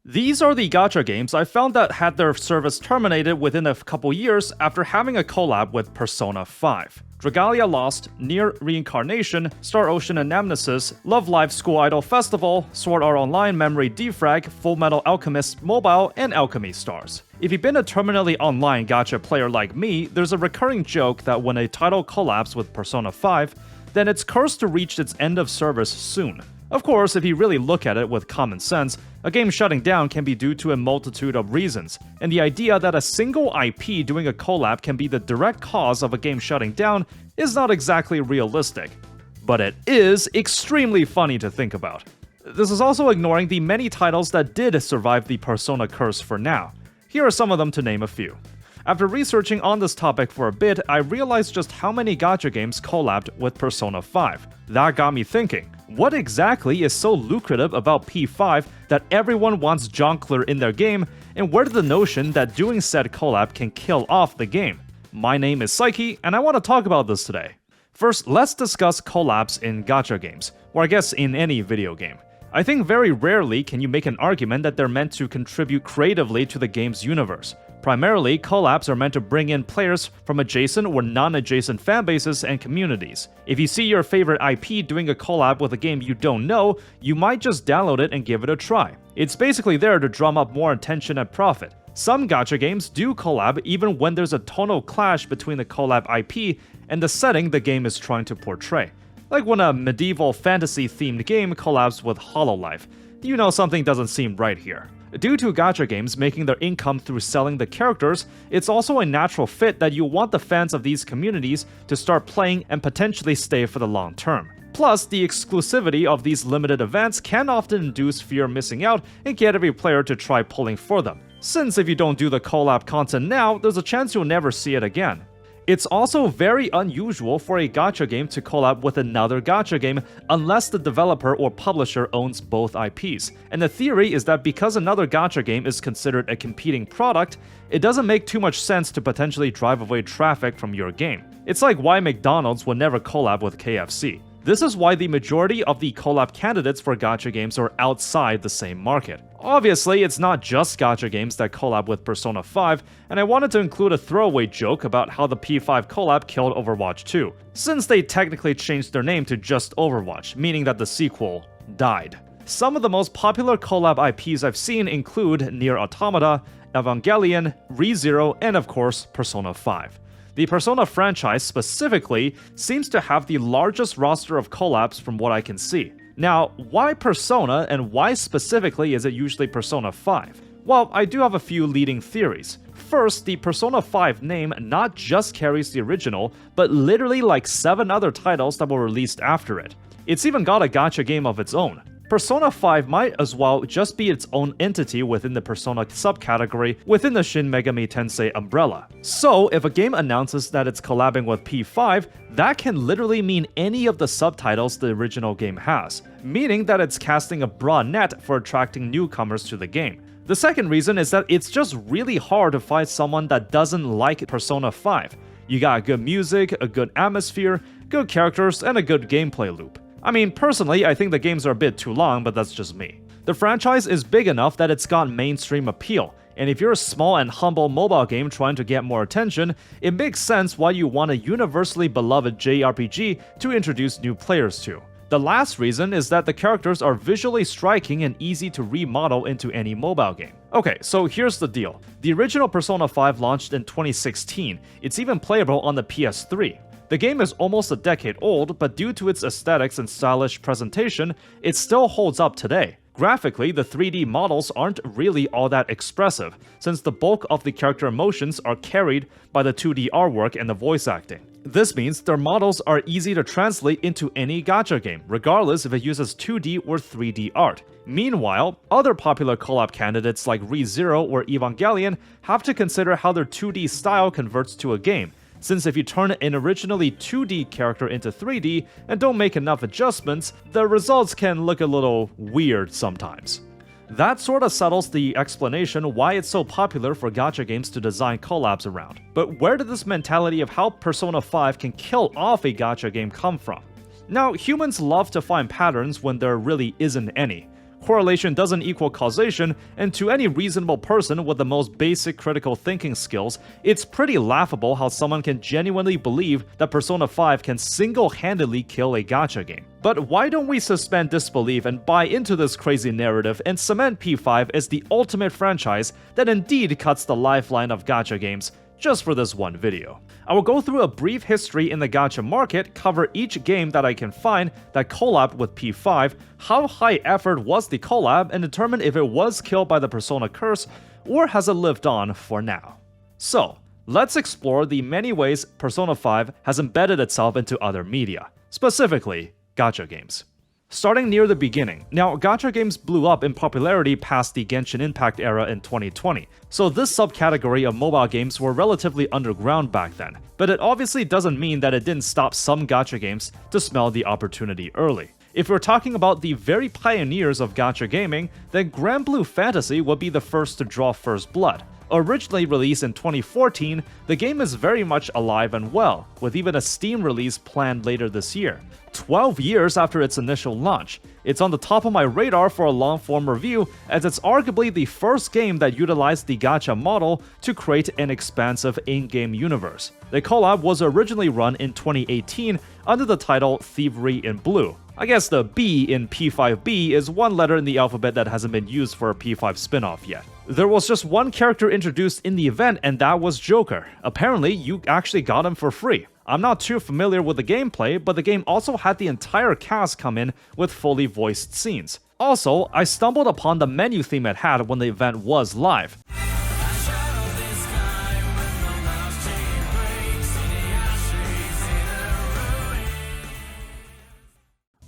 These are the gacha games I found that had their service terminated within a couple years after having a collab with Persona 5. Dragalia Lost, Nier Reincarnation, Star Ocean Anamnesis, Love Live School Idol Festival, Sword Art Online Memory Defrag, Fullmetal Alchemist Mobile, and Alchemy Stars. If you've been a terminally online gacha player like me, there's a recurring joke that when a title collabs with Persona 5, then it's cursed to reach its end of service soon. Of course, if you really look at it with common sense, a game shutting down can be due to a multitude of reasons, and the idea that a single IP doing a collab can be the direct cause of a game shutting down is not exactly realistic. But it is extremely funny to think about. This is also ignoring the many titles that did survive the Persona curse for now. Here are some of them to name a few. After researching on this topic for a bit, I realized just how many gacha games collabed with Persona 5. That got me thinking, what exactly is so lucrative about P5 that everyone wants Jonkler in their game, and where did the notion that doing said collab can kill off the game? My name is Sekai, and I want to talk about this today. First, let's discuss collabs in gacha games, or I guess in any video game. I think very rarely can you make an argument that they're meant to contribute creatively to the game's universe. Primarily, collabs are meant to bring in players from adjacent or non-adjacent fanbases and communities. If you see your favorite IP doing a collab with a game you don't know, you might just download it and give it a try. It's basically there to drum up more attention and profit. Some gacha games do collab even when there's a tonal clash between the collab IP and the setting the game is trying to portray. Like when a medieval fantasy-themed game collabs with Hololive. You know something doesn't seem right here. Due to gacha games making their income through selling the characters, it's also a natural fit that you want the fans of these communities to start playing and potentially stay for the long term. Plus, the exclusivity of these limited events can often induce fear of missing out and get every player to try pulling for them, since if you don't do the collab content now, there's a chance you'll never see it again. It's also very unusual for a gacha game to collab with another gacha game unless the developer or publisher owns both IPs. And the theory is that because another gacha game is considered a competing product, it doesn't make too much sense to potentially drive away traffic from your game. It's like why McDonald's would never collab with KFC. This is why the majority of the collab candidates for gacha games are outside the same market. Obviously, it's not just gacha games that collab with Persona 5, and I wanted to include a throwaway joke about how the P5 collab killed Overwatch 2, since they technically changed their name to just Overwatch, meaning that the sequel died. Some of the most popular collab IPs I've seen include Nier Automata, Evangelion, ReZero, and of course, Persona 5. The Persona franchise specifically seems to have the largest roster of collabs from what I can see. Now, why Persona and why specifically is it usually Persona 5? Well, I do have a few leading theories. First, the Persona 5 name not just carries the original, but literally like 7 other titles that were released after it. It's even got a gacha game of its own. Persona 5 might as well just be its own entity within the Persona subcategory within the Shin Megami Tensei umbrella. So, if a game announces that it's collabing with P5, that can literally mean any of the subtitles the original game has, meaning that it's casting a broad net for attracting newcomers to the game. The second reason is that it's just really hard to find someone that doesn't like Persona 5. You got good music, a good atmosphere, good characters, and a good gameplay loop. I mean, personally, I think the games are a bit too long, but that's just me. The franchise is big enough that it's got mainstream appeal, and if you're a small and humble mobile game trying to get more attention, it makes sense why you want a universally beloved JRPG to introduce new players to. The last reason is that the characters are visually striking and easy to remodel into any mobile game. Okay, so here's the deal. The original Persona 5 launched in 2016. It's even playable on the PS3. The game is almost a decade old, but due to its aesthetics and stylish presentation, it still holds up today. Graphically, the 3D models aren't really all that expressive, since the bulk of the character emotions are carried by the 2D artwork and the voice acting. This means their models are easy to translate into any gacha game, regardless if it uses 2D or 3D art. Meanwhile, other popular collab candidates like ReZero or Evangelion have to consider how their 2D style converts to a game, since if you turn an originally 2D character into 3D and don't make enough adjustments, the results can look a little weird sometimes. That sorta settles the explanation why it's so popular for gacha games to design collabs around. But where did this mentality of how Persona 5 can kill off a gacha game come from? Now, humans love to find patterns when there really isn't any. Correlation doesn't equal causation, and to any reasonable person with the most basic critical thinking skills, it's pretty laughable how someone can genuinely believe that Persona 5 can single-handedly kill a gacha game. But why don't we suspend disbelief and buy into this crazy narrative and cement P5 as the ultimate franchise that indeed cuts the lifeline of gacha games just for this one video. I will go through a brief history in the gacha market, cover each game that I can find that collabed with P5, how high effort was the collab, and determine if it was killed by the Persona curse or has it lived on for now. So, let's explore the many ways Persona 5 has embedded itself into other media, specifically gacha games. Starting near the beginning. Now, gacha games blew up in popularity past the Genshin Impact era in 2020, so this subcategory of mobile games were relatively underground back then, but it obviously doesn't mean that it didn't stop some gacha games to smell the opportunity early. If we're talking about the very pioneers of gacha gaming, then Granblue Fantasy would be the first to draw first blood. Originally released in 2014, the game is very much alive and well, with even a Steam release planned later this year. 12 years after its initial launch, it's on the top of my radar for a long-form review, as it's arguably the first game that utilized the gacha model to create an expansive in-game universe. The collab was originally run in 2018 under the title Thievery in Blue. I guess the B in P5B is one letter in the alphabet that hasn't been used for a P5 spin-off yet. There was just one character introduced in the event, and that was Joker. Apparently, you actually got him for free. I'm not too familiar with the gameplay, but the game also had the entire cast come in with fully voiced scenes. Also, I stumbled upon the menu theme it had when the event was live.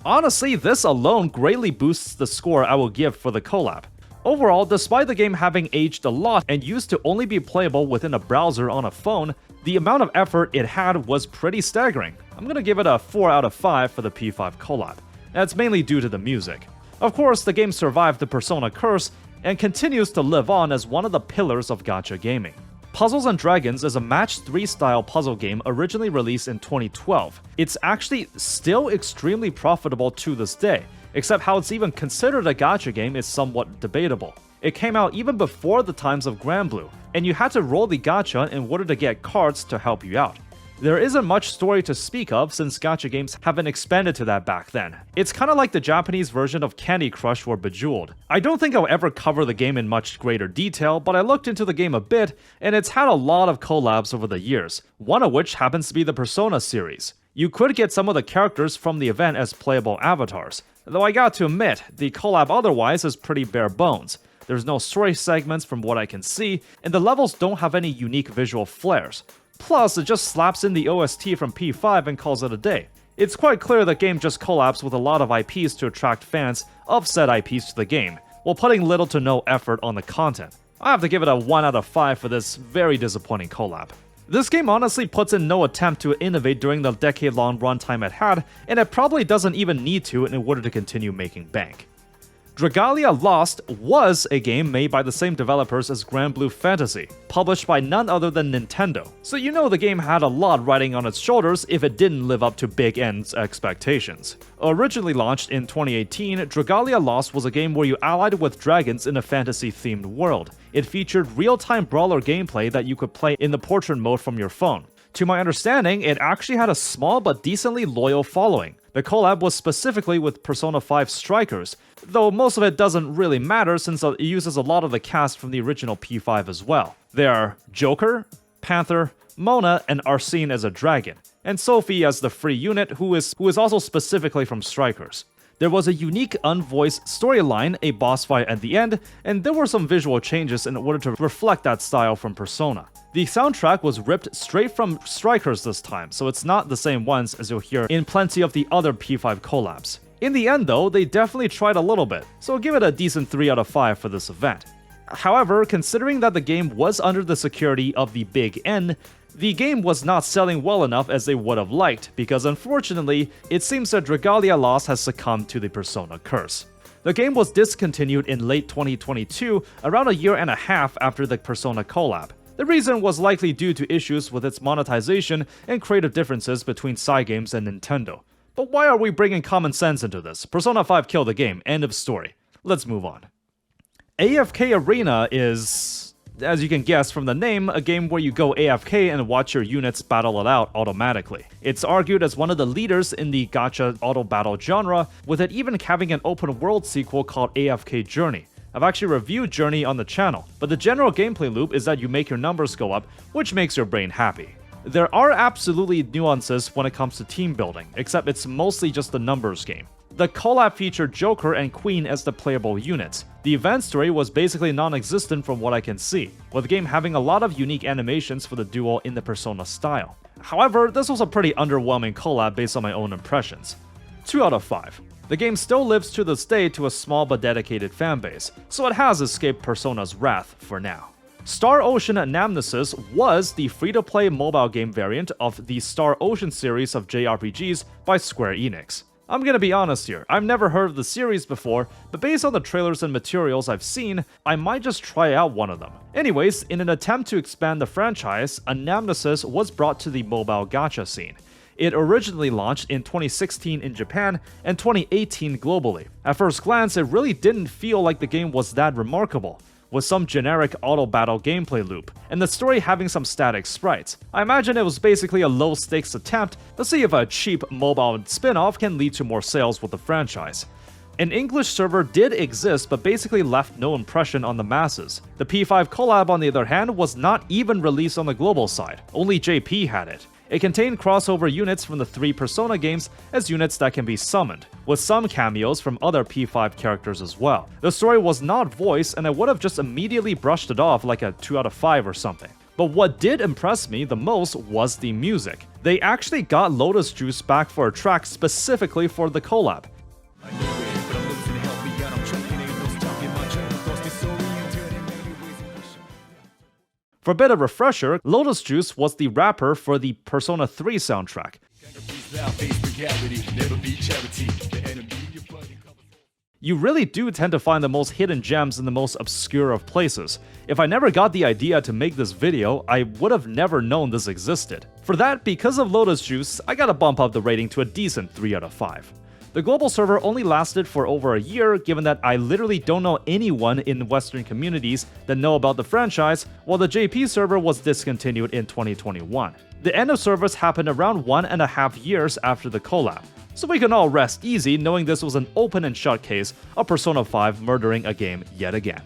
Honestly, this alone greatly boosts the score I will give for the collab. Overall, despite the game having aged a lot and used to only be playable within a browser on a phone, the amount of effort it had was pretty staggering. I'm gonna give it a 4 out of 5 for the P5 collab. That's mainly due to the music. Of course, the game survived the Persona curse and continues to live on as one of the pillars of gacha gaming. Puzzles & Dragons is a match 3 style puzzle game originally released in 2012. It's actually still extremely profitable to this day, except how it's even considered a gacha game is somewhat debatable. It came out even before the times of Granblue, and you had to roll the gacha in order to get cards to help you out. There isn't much story to speak of since gacha games haven't expanded to that back then. It's kinda like the Japanese version of Candy Crush or Bejeweled. I don't think I'll ever cover the game in much greater detail, but I looked into the game a bit, and it's had a lot of collabs over the years, one of which happens to be the Persona series. You could get some of the characters from the event as playable avatars, though I got to admit, the collab otherwise is pretty bare bones. There's no story segments from what I can see, and the levels don't have any unique visual flares. Plus, it just slaps in the OST from P5 and calls it a day. It's quite clear the game just collabs with a lot of IPs to attract fans of said IPs to the game, while putting little to no effort on the content. I have to give it a 1 out of 5 for this very disappointing collab. This game honestly puts in no attempt to innovate during the decade-long runtime it had, and it probably doesn't even need to in order to continue making bank. Dragalia Lost was a game made by the same developers as Granblue Fantasy, published by none other than Nintendo, so you know the game had a lot riding on its shoulders if it didn't live up to Big N's expectations. Originally launched in 2018, Dragalia Lost was a game where you allied with dragons in a fantasy-themed world. It featured real-time brawler gameplay that you could play in the portrait mode from your phone. To my understanding, it actually had a small but decently loyal following. The collab was specifically with Persona 5 Strikers, though most of it doesn't really matter since it uses a lot of the cast from the original P5 as well. They are Joker, Panther, Mona, and Arsene as a dragon, and Sophie as the free unit who is also specifically from Strikers. There was a unique unvoiced storyline, a boss fight at the end, and there were some visual changes in order to reflect that style from Persona. The soundtrack was ripped straight from Strikers this time, so it's not the same ones as you'll hear in plenty of the other P5 collabs. In the end though, they definitely tried a little bit, so I'll give it a decent 3 out of 5 for this event. However, considering that the game was under the security of the Big N, the game was not selling well enough as they would have liked, because unfortunately, it seems that Dragalia Lost has succumbed to the Persona curse. The game was discontinued in late 2022, around a year and a half after the Persona collab. The reason was likely due to issues with its monetization and creative differences between Cygames and Nintendo. But why are we bringing common sense into this? Persona 5 killed the game, end of story. Let's move on. AFK Arena is, as you can guess from the name, a game where you go AFK and watch your units battle it out automatically. It's argued as one of the leaders in the gacha auto battle genre, with it even having an open world sequel called AFK Journey. I've actually reviewed Journey on the channel, but the general gameplay loop is that you make your numbers go up, which makes your brain happy. There are absolutely nuances when it comes to team building, except it's mostly just a numbers game. The collab featured Joker and Queen as the playable units. The event story was basically non-existent from what I can see, with the game having a lot of unique animations for the duo in the Persona style. However, this was a pretty underwhelming collab based on my own impressions. 2 out of 5. The game still lives to this day to a small but dedicated fanbase, so it has escaped Persona's wrath for now. Star Ocean Anamnesis was the free-to-play mobile game variant of the Star Ocean series of JRPGs by Square Enix. I'm gonna be honest here, I've never heard of the series before, but based on the trailers and materials I've seen, I might just try out one of them. Anyways, in an attempt to expand the franchise, Anamnesis was brought to the mobile gacha scene. It originally launched in 2016 in Japan and 2018 globally. At first glance, it really didn't feel like the game was that remarkable, with some generic auto-battle gameplay loop, and the story having some static sprites. I imagine it was basically a low-stakes attempt to see if a cheap mobile spin-off can lead to more sales with the franchise. An English server did exist, but basically left no impression on the masses. The P5 collab, on the other hand, was not even released on the global side, only JP had it. It contained crossover units from the 3 Persona games as units that can be summoned, with some cameos from other P5 characters as well. The story was not voiced, and I would have just immediately brushed it off like a 2 out of 5 or something. But what did impress me the most was the music. They actually got Lotus Juice back for a track specifically for the collab. For a bit of refresher, Lotus Juice was the rapper for the Persona 3 soundtrack. You really do tend to find the most hidden gems in the most obscure of places. If I never got the idea to make this video, I would have never known this existed. For that, because of Lotus Juice, I gotta bump up the rating to a decent 3 out of 5. The global server only lasted for over a year, given that I literally don't know anyone in Western communities that know about the franchise, while the JP server was discontinued in 2021. The end of service happened around 1.5 years after the collab, so we can all rest easy knowing this was an open and shut case of Persona 5 murdering a game yet again.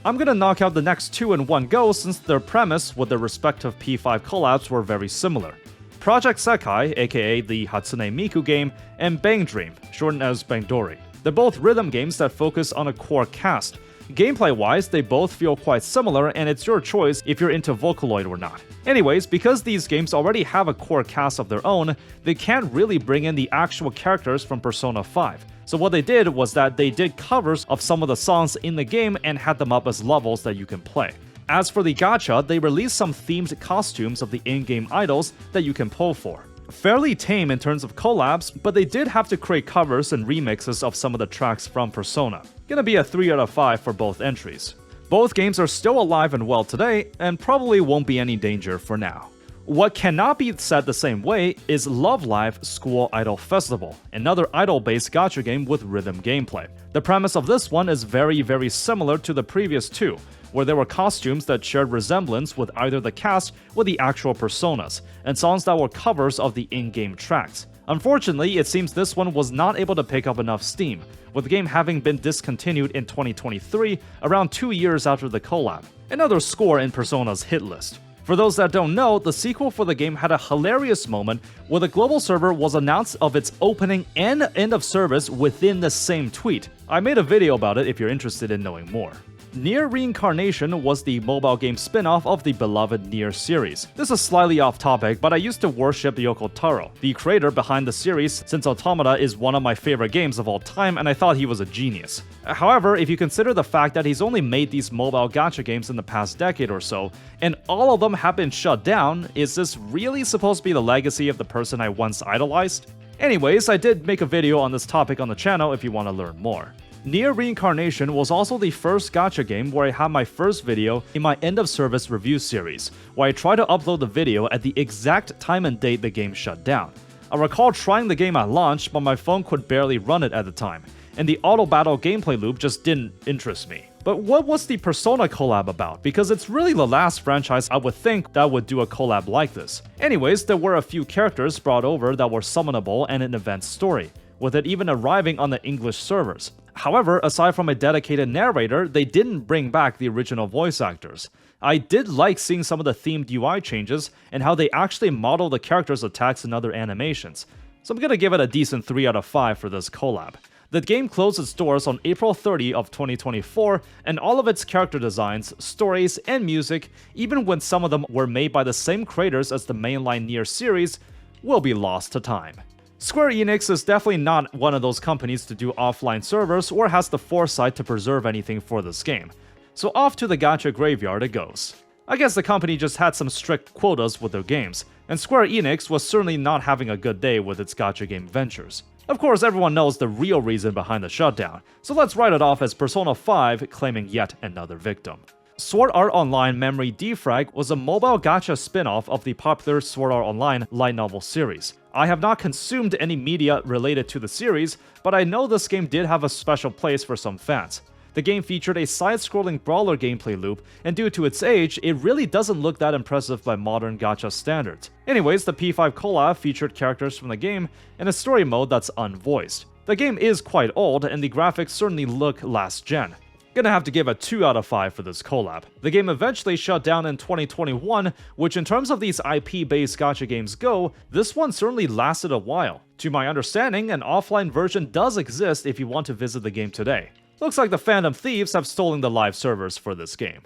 I'm gonna knock out the next 2 in one go since their premise with their respective P5 collabs were very similar. Project Sekai, aka the Hatsune Miku game, and Bang Dream, shortened as Bangdori. They're both rhythm games that focus on a core cast. Gameplay-wise, they both feel quite similar, and it's your choice if you're into Vocaloid or not. Anyways, because these games already have a core cast of their own, they can't really bring in the actual characters from Persona 5. So what they did was that they did covers of some of the songs in the game and had them up as levels that you can play. As for the gacha, they released some themed costumes of the in-game idols that you can pull for. Fairly tame in terms of collabs, but they did have to create covers and remixes of some of the tracks from Persona. Gonna be a 3 out of 5 for both entries. Both games are still alive and well today, and probably won't be any danger for now. What cannot be said the same way is Love Live School Idol Festival, another idol-based gacha game with rhythm gameplay. The premise of this one is very similar to the previous 2, where there were costumes that shared resemblance with either the cast or the actual personas, and songs that were covers of the in-game tracks. Unfortunately, it seems this one was not able to pick up enough steam, with the game having been discontinued in 2023, around 2 years after the collab. Another score in Persona's hit list. For those that don't know, the sequel for the game had a hilarious moment where the global server was announced of its opening and end of service within the same tweet. I made a video about it if you're interested in knowing more. Nier Reincarnation was the mobile game spin-off of the beloved Nier series. This is slightly off topic, but I used to worship Yoko Taro, the creator behind the series, since Automata is one of my favorite games of all time and I thought he was a genius. However, if you consider the fact that he's only made these mobile gacha games in the past decade or so, and all of them have been shut down, is this really supposed to be the legacy of the person I once idolized? Anyways, I did make a video on this topic on the channel if you want to learn more. Nier Reincarnation was also the first gacha game where I had my first video in my end-of-service review series, where I tried to upload the video at the exact time and date the game shut down. I recall trying the game at launch, but my phone could barely run it at the time, and the auto battle gameplay loop just didn't interest me. But what was the Persona collab about? Because it's really the last franchise I would think that would do a collab like this. Anyways, there were a few characters brought over that were summonable and an event story, with it even arriving on the English servers. However, aside from a dedicated narrator, they didn't bring back the original voice actors. I did like seeing some of the themed UI changes and how they actually model the characters' attacks and other animations. So I'm gonna give it a decent 3 out of 5 for this collab. The game closed its doors on April 30 of 2024, and all of its character designs, stories, and music, even when some of them were made by the same creators as the mainline Nier series, will be lost to time. Square Enix is definitely not one of those companies to do offline servers or has the foresight to preserve anything for this game. So off to the gacha graveyard it goes. I guess the company just had some strict quotas with their games, and Square Enix was certainly not having a good day with its gacha game ventures. Of course, everyone knows the real reason behind the shutdown, so let's write it off as Persona 5 claiming yet another victim. Sword Art Online Memory Defrag was a mobile gacha spin-off of the popular Sword Art Online light novel series. I have not consumed any media related to the series, but I know this game did have a special place for some fans. The game featured a side-scrolling brawler gameplay loop, and due to its age, it really doesn't look that impressive by modern gacha standards. Anyways, the P5 collab featured characters from the game in a story mode that's unvoiced. The game is quite old, and the graphics certainly look last gen. Gonna have to give a 2 out of 5 for this collab. The game eventually shut down in 2021, which in terms of these IP-based gacha games go, this one certainly lasted a while. To my understanding, an offline version does exist if you want to visit the game today. Looks like the Phantom Thieves have stolen the live servers for this game.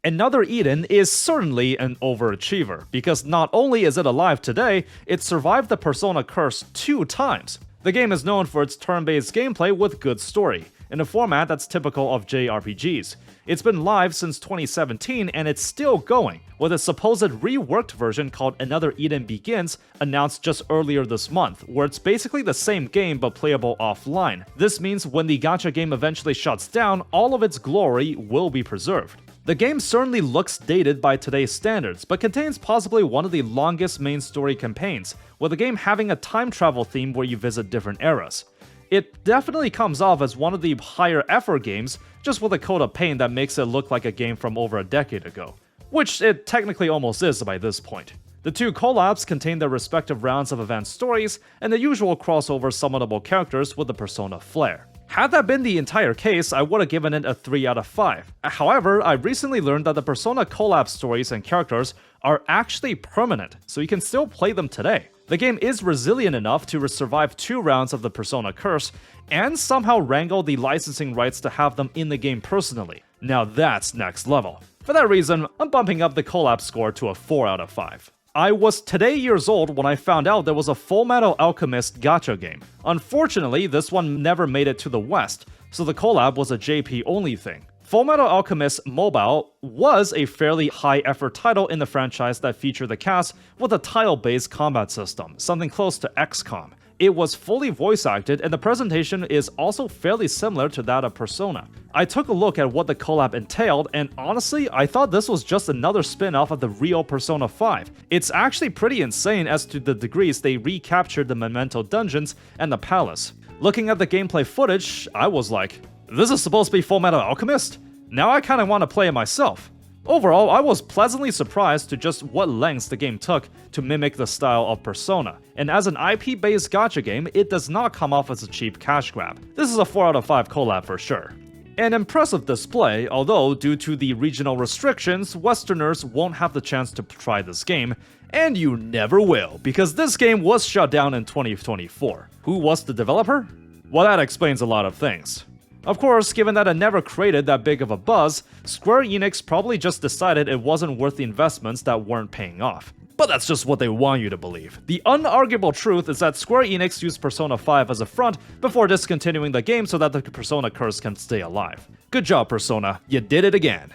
Another Eden is certainly an overachiever, because not only is it alive today, it survived the Persona curse 2 times. The game is known for its turn-based gameplay with good story, in a format that's typical of JRPGs. It's been live since 2017 and it's still going, with a supposed reworked version called Another Eden Begins announced just earlier this month, where it's basically the same game but playable offline. This means when the gacha game eventually shuts down, all of its glory will be preserved. The game certainly looks dated by today's standards, but contains possibly one of the longest main story campaigns, with the game having a time travel theme where you visit different eras. It definitely comes off as one of the higher effort games, just with a coat of paint that makes it look like a game from over a decade ago. Which it technically almost is by this point. The two collabs contain their respective rounds of event stories, and the usual crossover summonable characters with the Persona flair. Had that been the entire case, I would have given it a 3 out of 5. However, I recently learned that the Persona collab stories and characters are actually permanent, so you can still play them today. The game is resilient enough to survive 2 rounds of the Persona curse, and somehow wrangle the licensing rights to have them in the game personally. Now that's next level. For that reason, I'm bumping up the collab score to a 4 out of 5. I was today years old when I found out there was a Fullmetal Alchemist gacha game. Unfortunately, this one never made it to the West, so the collab was a JP only thing. Fullmetal Alchemist Mobile was a fairly high-effort title in the franchise that featured the cast with a tile-based combat system, something close to XCOM. It was fully voice-acted, and the presentation is also fairly similar to that of Persona. I took a look at what the collab entailed, and honestly, I thought this was just another spin-off of the real Persona 5. It's actually pretty insane as to the degrees they recaptured the Memento dungeons and the palace. Looking at the gameplay footage, I was like, this is supposed to be Fullmetal Alchemist? Now I kinda wanna play it myself. Overall, I was pleasantly surprised to just what lengths the game took to mimic the style of Persona, and as an IP-based gacha game, it does not come off as a cheap cash grab. This is a 4 out of 5 collab for sure. An impressive display, although due to the regional restrictions, Westerners won't have the chance to try this game, and you never will, because this game was shut down in 2024. Who was the developer? Well, that explains a lot of things. Of course, given that it never created that big of a buzz, Square Enix probably just decided it wasn't worth the investments that weren't paying off. But that's just what they want you to believe. The unarguable truth is that Square Enix used Persona 5 as a front before discontinuing the game so that the Persona curse can stay alive. Good job, Persona. You did it again.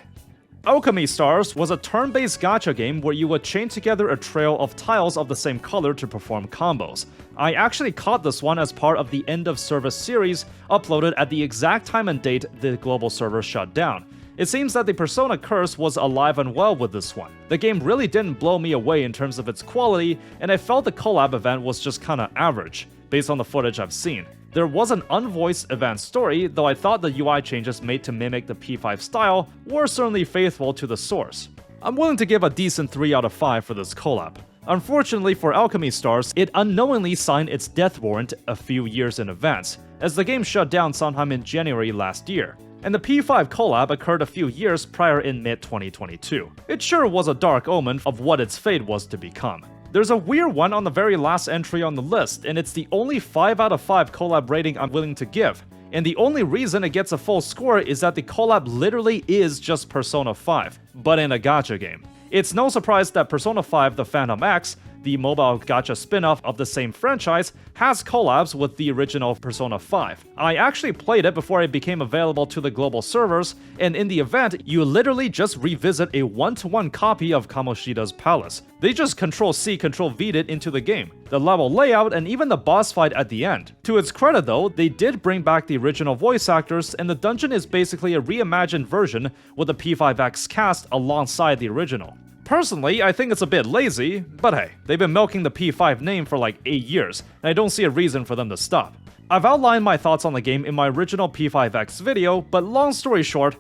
Alchemy Stars was a turn-based gacha game where you would chain together a trail of tiles of the same color to perform combos. I actually caught this one as part of the End of Service series, uploaded at the exact time and date the global server shut down. It seems that the Persona curse was alive and well with this one. The game really didn't blow me away in terms of its quality, and I felt the collab event was just kinda average, based on the footage I've seen. There was an unvoiced advanced story, though I thought the UI changes made to mimic the P5 style were certainly faithful to the source. I'm willing to give a decent 3 out of 5 for this collab. Unfortunately for Alchemy Stars, it unknowingly signed its death warrant a few years in advance, as the game shut down sometime in January last year, and the P5 collab occurred a few years prior in mid-2022. It sure was a dark omen of what its fate was to become. There's a weird one on the very last entry on the list, and it's the only 5 out of 5 collab rating I'm willing to give. And the only reason it gets a full score is that the collab literally is just Persona 5, but in a gacha game. It's no surprise that Persona 5 The Phantom X, the mobile gacha spin-off of the same franchise, has collabs with the original Persona 5. I actually played it before it became available to the global servers, and in the event, you literally just revisit a one-to-one copy of Kamoshida's palace. They just Ctrl-C, Ctrl-V'd it into the game. The level layout and even the boss fight at the end. To its credit though, they did bring back the original voice actors, and the dungeon is basically a reimagined version with the P5X cast alongside the original. Personally, I think it's a bit lazy, but hey, they've been milking the P5 name for like 8 years, and I don't see a reason for them to stop. I've outlined my thoughts on the game in my original P5X video, but long story short,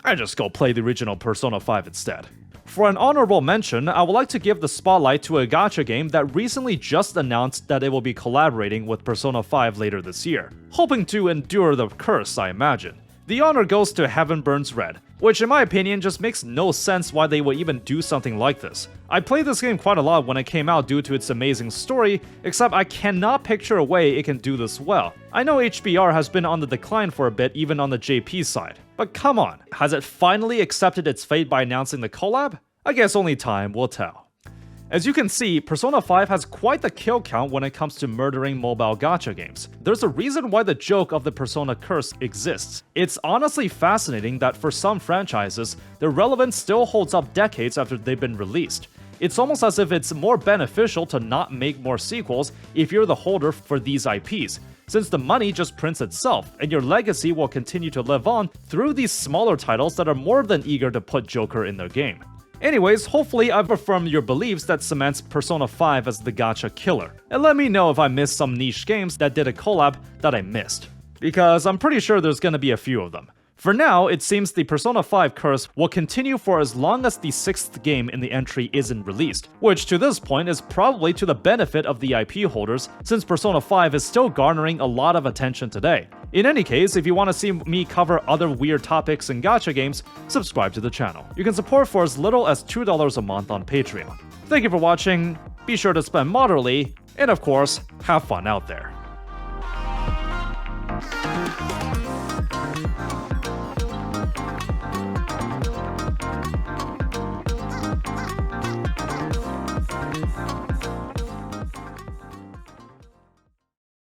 I just go play the original Persona 5 instead. For an honorable mention, I would like to give the spotlight to a gacha game that recently just announced that it will be collaborating with Persona 5 later this year, hoping to endure the curse, I imagine. The honor goes to Heaven Burns Red, which in my opinion just makes no sense why they would even do something like this. I played this game quite a lot when it came out due to its amazing story, except I cannot picture a way it can do this well. I know HBR has been on the decline for a bit even on the JP side, but come on, has it finally accepted its fate by announcing the collab? I guess only time will tell. As you can see, Persona 5 has quite the kill count when it comes to murdering mobile gacha games. There's a reason why the joke of the Persona curse exists. It's honestly fascinating that for some franchises, their relevance still holds up decades after they've been released. It's almost as if it's more beneficial to not make more sequels if you're the holder for these IPs, since the money just prints itself, and your legacy will continue to live on through these smaller titles that are more than eager to put Joker in their game. Anyways, hopefully I've affirmed your beliefs that cements Persona 5 as the gacha killer, and let me know if I missed some niche games that did a collab that I missed, because I'm pretty sure there's gonna be a few of them. For now, it seems the Persona 5 curse will continue for as long as the 6th game in the entry isn't released, which to this point is probably to the benefit of the IP holders, since Persona 5 is still garnering a lot of attention today. In any case, if you want to see me cover other weird topics in gacha games, subscribe to the channel. You can support for as little as $2 a month on Patreon. Thank you for watching, be sure to spend moderately, and of course, have fun out there.